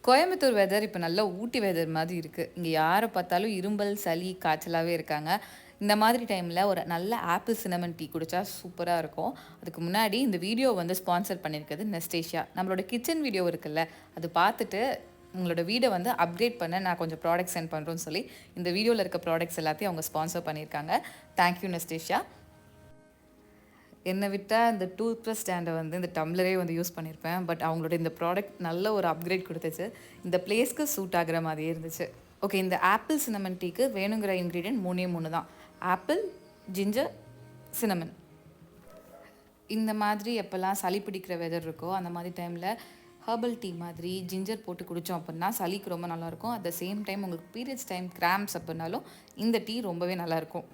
Coimbatore weather இப்போ நல்ல ஊட்டி weather மாதிரி இருக்குது. இங்கே யாரை பார்த்தாலும் இரும்பல், சளி, காய்ச்சலாகவே இருக்காங்க. இந்த மாதிரி டைமில் ஒரு நல்ல ஆப்பிள் சினமன் டீ குடித்தா சூப்பராக இருக்கும். அதுக்கு முன்னாடி இந்த வீடியோ வந்து ஸ்பான்சர் பண்ணியிருக்கிறது நெஸ்டேஷியா. நம்மளோட கிச்சன் வீடியோ இருக்குல்ல, அது பார்த்துட்டு உங்களோட வீடை வந்து அப்கிரேட் பண்ண நான் கொஞ்சம் ப்ராடக்ட்ஸ் சென்ட் பண்ணுறோன்னு சொல்லி இந்த வீடியோவில் இருக்க ப்ராடக்ட்ஸ் எல்லாத்தையும் அவங்க ஸ்பான்சர் பண்ணியிருக்காங்க. தேங்க்யூ நெஸ்டேஷியா. என்னை விட்டால் இந்த டூத் ப்ரஷ் ஸ்டாண்டை வந்து இந்த டம்ளரே வந்து யூஸ் பண்ணியிருப்பேன். பட் அவங்களோட இந்த ப்ராடக்ட் நல்ல ஒரு அப்கிரேட் கொடுத்துச்சு. இந்த பிளேஸ்க்கு சூட் ஆகிற மாதிரியே இருந்துச்சு. ஓகே, இந்த ஆப்பிள் சினமன் டீக்கு வேணுங்கிற இன்க்ரீடியன்ட் 3 தான். Apple, ginger, cinnamon. இந்த மாதிரி எப்போல்லாம் சளி பிடிக்கிற வெதர் இருக்கோ அந்த மாதிரி டைமில் ஹர்பல் டீ மாதிரி ஜிஞ்சர் போட்டு குடித்தோம் அப்படின்னா சளிக்கு ரொம்ப நல்லாயிருக்கும். அட் த சேம் டைம் உங்களுக்கு பீரியட்ஸ் டைம் கிராம்ஸ் அப்படின்னாலும் இந்த டீ ரொம்பவே நல்லாயிருக்கும்.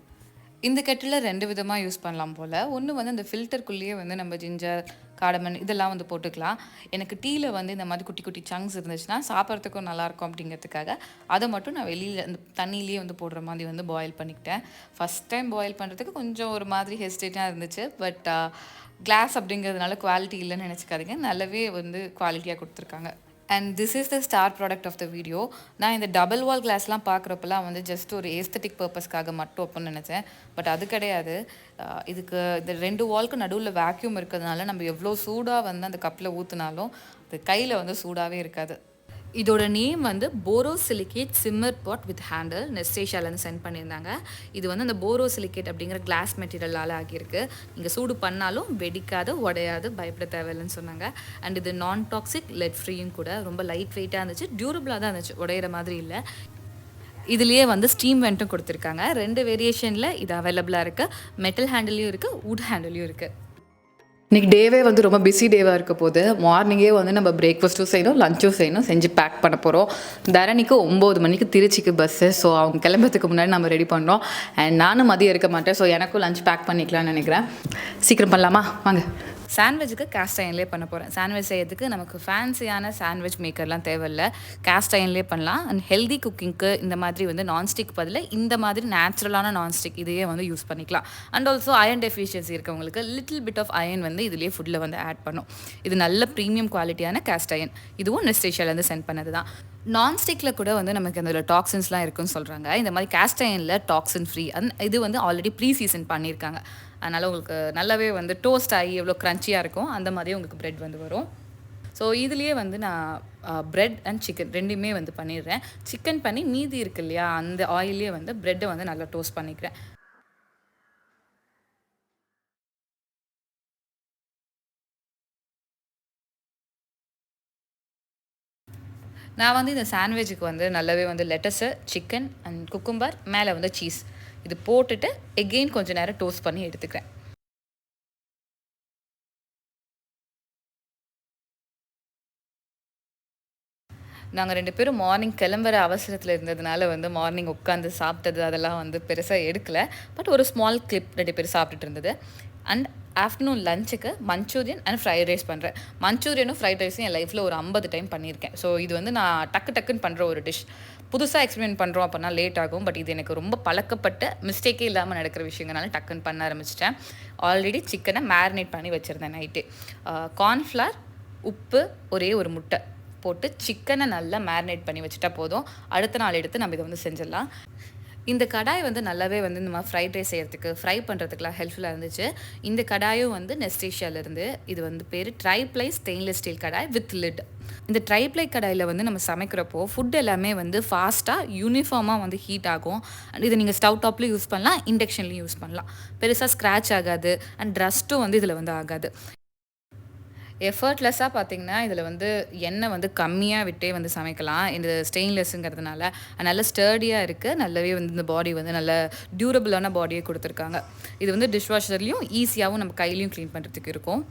இந்த கெட்டில் 2 விதமாக யூஸ் பண்ணலாம் போல். ஒன்று வந்து இந்த ஃபில்டருக்குள்ளேயே வந்து நம்ம ஜிஞ்சர், காடமன் இதெல்லாம் வந்து போட்டுக்கலாம். எனக்கு டீயில் வந்து இந்த மாதிரி குட்டி குட்டி சங்க்ஸ் இருந்துச்சுன்னா சாப்பிட்றதுக்கும் நல்லாயிருக்கும் அப்படிங்கிறதுக்காக அதை மட்டும் நான் வெளியில் அந்த தண்ணியிலேயே வந்து போடுற மாதிரி வந்து பாயில் பண்ணிக்கிட்டேன். ஃபஸ்ட் டைம் பாயில் பண்ணுறதுக்கு கொஞ்சம் ஒரு மாதிரி ஹெசிடேட்டாக இருந்துச்சு. பட் கிளாஸ் அப்படிங்கிறதுனால குவாலிட்டி இல்லைன்னு நினச்சிக்காதீங்க, நல்லாவே வந்து குவாலிட்டியாக கொடுத்துருக்காங்க. And this is the star product of the video. நான் இந்த டபுள் வால் கிளாஸ்லாம் பார்க்குறப்பெல்லாம் வந்து ஜஸ்ட் ஒரு ஏஸ்தட்டிக் பர்பஸ்க்காக மட்டும் அப்படின்னு நினச்சேன். பட் அது கிடையாது. இதுக்கு இந்த 2 வால்க்கு நடுவில் வேக்யூம் இருக்கிறதுனால நம்ம எவ்வளோ சூடாக வந்து அந்த கப்பில் ஊற்றுனாலும் அது கையில் வந்து சூடாகவே இருக்காது. இதோட நேம் வந்து borosilicate simmer pot with handle. நெஸ்டேஷியாலேருந்து சென்ட் பண்ணியிருந்தாங்க. இது வந்து அந்த போரோசிலிகேட் அப்படிங்கிற கிளாஸ் மெட்டீரியலால் ஆகியிருக்கு. நீங்கள் சூடு பண்ணாலும் வெடிக்காது, உடையாது, பயப்பட தேவையில்லைன்னு சொன்னாங்க. அண்ட் இது நான் டாக்ஸிக், லெட் ஃப்ரீயும் கூட. ரொம்ப லைட் வெயிட்டாக இருந்துச்சு, டியூரபிளாக தான் இருந்துச்சு, உடையிற மாதிரி இல்லை. இதுலேயே வந்து ஸ்டீம் வெண்ட்டும் கொடுத்துருக்காங்க. 2 வேரியேஷனில் இது அவைலபிளாக இருக்குது. மெட்டல் ஹேண்டிலையும் இருக்குது, வுட் ஹேண்டிலையும் இருக்குது. இன்றைக்கி டேவே வந்து ரொம்ப பிஸி டேவாக இருக்க போது மார்னிங்கே வந்து நம்ம பிரேக்ஃபாஸ்ட்டும் செய்யணும், லஞ்சும் செய்யணும், செஞ்சு பேக் பண்ண போகிறோம். தரணிக்கு 9 மணிக்கு திருச்சிக்கு பஸ்ஸு. ஸோ அவங்க கிளம்புறதுக்கு முன்னாடி நம்ம ரெடி பண்ணுறோம். அண்ட் நானும் மதியம் இருக்க மாட்டேன். ஸோ எனக்கும் லஞ்ச் பேக் பண்ணிக்கலாம்னு நினைக்கிறேன். சீக்கிரம் பண்ணலாமா? வாங்க. சாண்ட்விச்சுக்கு கேஸ்ட் அயன்லேயே பண்ண போகிறேன். சாண்ட்விச் செய்யறதுக்கு நமக்கு ஃபேன்சியான சாண்ட்விச் மேக்கர்லாம் தேவையில்லை, கேஸ்ட் அயன்லேயே பண்ணலாம். அண்ட் ஹெல்தி குக்கிங்க்கு இந்த மாதிரி வந்து நான்ஸ்டிக் பதில் இந்த மாதிரி நேச்சுரலான நான்ஸ்டிக் இதையே வந்து யூஸ் பண்ணிக்கலாம். அண்ட் ஆல்சோ அயன் டெஃபிஷியன்சி இருக்கவங்களுக்கு லிட்டில் பிட் ஆஃப் அயன் வந்து இதுலேயே ஃபுட்டில் வந்து ஆட் பண்ணும். இது நல்ல ப்ரீமியம் குவாலிட்டியான கேஸ்ட் அயன். இதுவும் நெஸ்டேஷியாலேருந்து சென்ட் பண்ணது தான். நான்ஸ்டிக்கில் கூட வந்து நமக்கு அதில் டாக்ஸின்ஸ்லாம் இருக்குன்னு சொல்கிறாங்க. இந்த மாதிரி கேஸ்ட் அயனில் டாக்ஸின் ஃப்ரீ. இது வந்து ஆல்ரெடி ப்ரீ சீசன் பண்ணியிருக்காங்க. அதனால் உங்களுக்கு நல்லாவே வந்து டோஸ்ட் ஆகி எவ்வளோ க்ரன்ச்சியாக இருக்கும் அந்த மாதிரியே உங்களுக்கு ப்ரெட் வந்து வரும். ஸோ இதுலேயே வந்து நான் ப்ரெட் அண்ட் சிக்கன் 2மே வந்து பண்ணிடுறேன். சிக்கன் பண்ணி மீதி இருக்கு இல்லையா, அந்த ஆயிலே வந்து ப்ரெட்டை வந்து நல்லா டோஸ்ட் பண்ணிக்கிறேன். நான் வந்து இந்த சாண்ட்விச்சுக்கு வந்து நல்லாவே வந்து லெட்டஸு, சிக்கன் அண்ட் குக்கும்பர், மேலே வந்து சீஸ் இது போட்டுட்டு எகெயின் கொஞ்சம் நேரம் டோஸ்ட் பண்ணி எடுத்துக்கிறேன். நாங்கள் 2 பேரும் மார்னிங் கிளம்புற அவசரத்தில் இருந்ததுனால வந்து மார்னிங் உட்காந்து சாப்பிட்டது அதெல்லாம் வந்து பெருசாக எடுக்கலை. பட் ஒரு ஸ்மால் கிளிப் 2 பேர் சாப்பிட்டுட்டு இருந்தது. அண்ட் ஆஃப்டர்நூன் லஞ்சுக்கு மஞ்சூரியன் அண்ட் ஃப்ரைட் ரைஸ் பண்ணுறேன். மஞ்சூரியனும் ஃப்ரைட் ரைஸும் என் லைஃப்பில் ஒரு 50 டைம் பண்ணியிருக்கேன். ஸோ இது வந்து நான் டக்குன்னு பண்ணுற ஒரு டிஷ். புதுசாக எக்ஸ்பிளைன் பண்ணுறோம் அப்படின்னா லேட் ஆகும். பட் இது எனக்கு ரொம்ப பழக்கப்பட்ட மிஸ்டேக்கே இல்லாமல் நடக்கிற விஷயங்கனால டக்குன்னு பண்ண ஆரம்பிச்சிட்டேன். ஆல்ரெடி சிக்கனை மேரினேட் பண்ணி வச்சுருந்தேன் நைட்டு. கார்ன்ஃப்ளவர், உப்பு, ஒரே ஒரு முட்டை போட்டு சிக்கனை நல்லா மேரினேட் பண்ணி வச்சுட்டா போதும். அடுத்த நாள் எடுத்து நம்ம இதை வந்து செஞ்சிடலாம். இந்த கடாய் வந்து நல்லாவே வந்து இந்த மாதிரி ஃப்ரைட் ரைஸ் செய்கிறதுக்கு, ஃப்ரை பண்ணுறதுக்குலாம் ஹெல்ப்ஃபுல்லாக இருந்துச்சு. இந்த கடாயும் வந்து நெஸ்டேஷியாவிலேருந்து. இது வந்து பேர் triply stainless steel kadai with lid. இந்த ட்ரைப்ளை கடாயில் வந்து நம்ம சமைக்கிறப்போ ஃபுட் எல்லாமே வந்து ஃபாஸ்ட்டாக யூனிஃபார்மாக வந்து ஹீட் ஆகும். அண்ட் இதை நீங்கள் ஸ்டவ் டாப்லேயும் யூஸ் பண்ணலாம், இண்டக்ஷன்லேயும் யூஸ் பண்ணலாம். பெருசாக ஸ்க்ராட்ச் ஆகாது அண்ட் ரஸ்ட்டும் வந்து இதில் வந்து ஆகாது. எஃபர்ட்லெஸ்ஸாக பார்த்திங்கன்னா இதில் வந்து எண்ணெய் வந்து கம்மியாக விட்டே வந்து சமைக்கலாம். இந்த ஸ்டெயின்லெஸ்ஸுங்கிறதுனால நல்ல ஸ்டர்டியாக இருக்குது. நல்லாவே வந்து இந்த பாடி வந்து நல்ல டியூரபிளான பாடியை கொடுத்துருக்காங்க. இது வந்து டிஷ்வாஷர்லேயும் ஈஸியாகவும் நம்ம கையிலையும் க்ளீன் பண்ணுறதுக்கு இருக்கும்.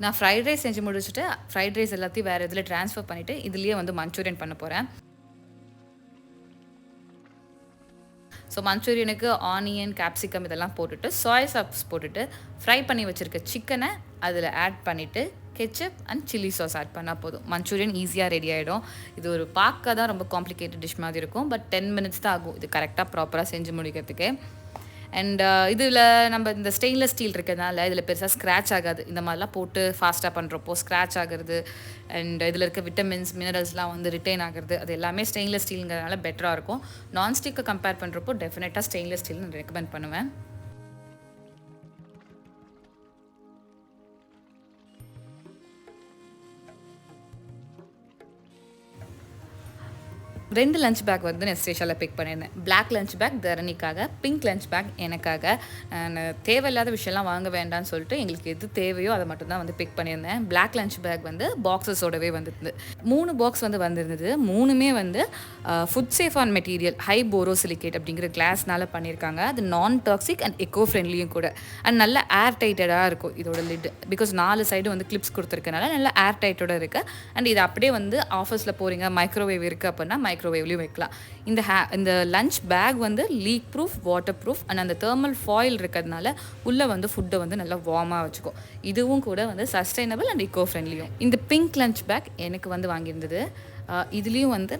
நான் ஃப்ரைட் ரைஸ் செஞ்சு முடிச்சுட்டு ஃப்ரைட் ரைஸ் எல்லாத்தையும் வேறு இதில் ட்ரான்ஸ்ஃபர் பண்ணிவிட்டு இதுலேயே வந்து மஞ்சூரியன் பண்ண போகிறேன். ஸோ மஞ்சூரியனுக்கு ஆனியன், கேப்சிகம் இதெல்லாம் போட்டுட்டு சாய் சாஸ் போட்டுட்டு ஃப்ரை பண்ணி வச்சுருக்க சிக்கனை அதில் ஆட் பண்ணிவிட்டு ketchup and chilli sauce add பண்ணால் போதும். மஞ்சூரியன் ஈஸியாக ரெடி ஆகிடும். இது ஒரு பார்க்க தான் ரொம்ப காம்ப்ளிகேட்டட் டிஷ் மாதிரி இருக்கும். பட் 10 மினிட்ஸ் தான் ஆகும் இது கரெக்டாக ப்ராப்பராக செஞ்சு முடிக்கிறதுக்கு. அண்ட் இதில் நம்ம இந்த ஸ்டெயின்லெஸ் ஸ்டீல் இருக்கிறதுனால இதில் பெருசாக ஸ்க்ராட்ச் ஆகாது. இந்த மாதிரிலாம் போட்டு ஃபாஸ்ட்டாக பண்ணுறப்போ ஸ்க்ராட்ச் ஆகுறது அண்ட் இதில் இருக்க விட்டமின்ஸ் மினரல்ஸ்லாம் வந்து ரிட்டைன் ஆகுறது அது எல்லாமே ஸ்டெயின்லெஸ் ஸ்டீலுங்கிறதுனால பெட்டராக இருக்கும். நான்ஸ்டிக்கை கம்பேர் பண்ணுறப்போ டெஃபினட்டாக ஸ்டெயின்லெஸ் ஸ்டீல் நான் ரெக்கமெண்ட் பண்ணுவேன். 2 லஞ்ச் பேக் வந்து நெஸ்டேஷியாவில் பிக் பண்ணியிருந்தேன். பிளாக் லஞ்ச் பேக் தரணிக்காக, பிங்க் லஞ்ச் பேக் எனக்காக. தேவையில்லாத விஷயம்லாம் வாங்க வேண்டாம்னு சொல்லிட்டு எங்களுக்கு எது தேவையோ அதை மட்டும்தான் வந்து பிக் பண்ணியிருந்தேன். பிளாக் லஞ்ச் பேக் வந்து பாக்ஸஸோடவே வந்துருந்து 3 பாக்ஸ் வந்து வந்திருந்தது. 3மே வந்து food safe on material high borosilicate அப்படிங்கிற கிளாஸ்னால பண்ணியிருக்காங்க. அது நான் டாக்ஸிக் அண்ட் எக்கோ ஃப்ரெண்ட்லியும் கூட. அண்ட் நல்ல ஏர் டைட்டடாக இருக்கும் இதோட லிட். பிகாஸ் 4 சைடு வந்து கிளிப்ஸ் கொடுத்துருக்கனால நல்ல ஏர் டைட்டோட இருக்குது. அண்ட் இது அப்படியே வந்து ஆஃபீஸில் போகிறீங்க மைக்ரோவேவ் இருக்குது அப்படின்னா மைக்ரோவேவ்லையும் வைக்கலாம். இந்த லஞ்ச் பேக் வந்து league proof, water proof and அந்த தெர்மல் ஃபாயில் இருக்கிறதுனால உள்ளே வந்து ஃபுட்டை வந்து நல்லா வார்மாக வச்சுக்கும். இதுவும் கூட வந்து சஸ்டைனபிள் அண்ட் இக்கோ ஃப்ரெண்ட்லியும். இந்த பிங்க் லஞ்ச் பேக் எனக்கு வந்து வாங்கியிருந்தது. இதுலேயும் வந்து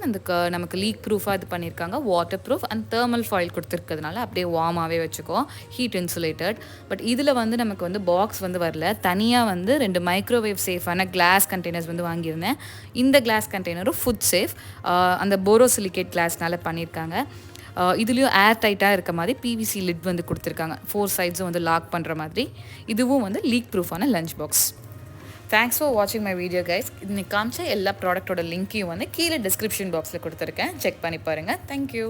நமக்கு லீக் ப்ரூஃபாக இது பண்ணியிருக்காங்க. Waterproof and thermal foil கொடுத்துருக்கிறதுனால அப்படியே வார்மாகவே வச்சுக்கோ, ஹீட் இன்சுலேட்டட். பட் இதில் வந்து நமக்கு வந்து பாக்ஸ் வந்து வரல. தனியாக வந்து 2 மைக்ரோவேவ் சேஃபான கிளாஸ் கண்டெய்னர்ஸ் வந்து வாங்கியிருந்தேன். இந்த கிளாஸ் கண்டெய்னரும் ஃபுட் சேஃப், அந்த போரோசிலிகேட் கிளாஸ்னால பண்ணியிருக்காங்க. இதுலேயும் ஏர் டைட்டாக இருக்க மாதிரி பிவிசி லிட் வந்து கொடுத்துருக்காங்க. 4 சைட்ஸும் வந்து லாக் பண்ணுற மாதிரி. இதுவும் வந்து லீக் ப்ரூஃபான லஞ்ச் பாக்ஸ். தேங்க்ஸ் ஃபார் வாட்சிங் மை வீடியோ கைஸ். இன்னைக்கு காமிச்ச எல்லா ப்ராடக்ட்டோட லிங்க்கையும் வந்து கீழே டிஸ்கிரிப்ஷன் பாக்ஸில் கொடுத்துருக்கேன். செக் பண்ணி பாருங்கள். தேங்க்யூ.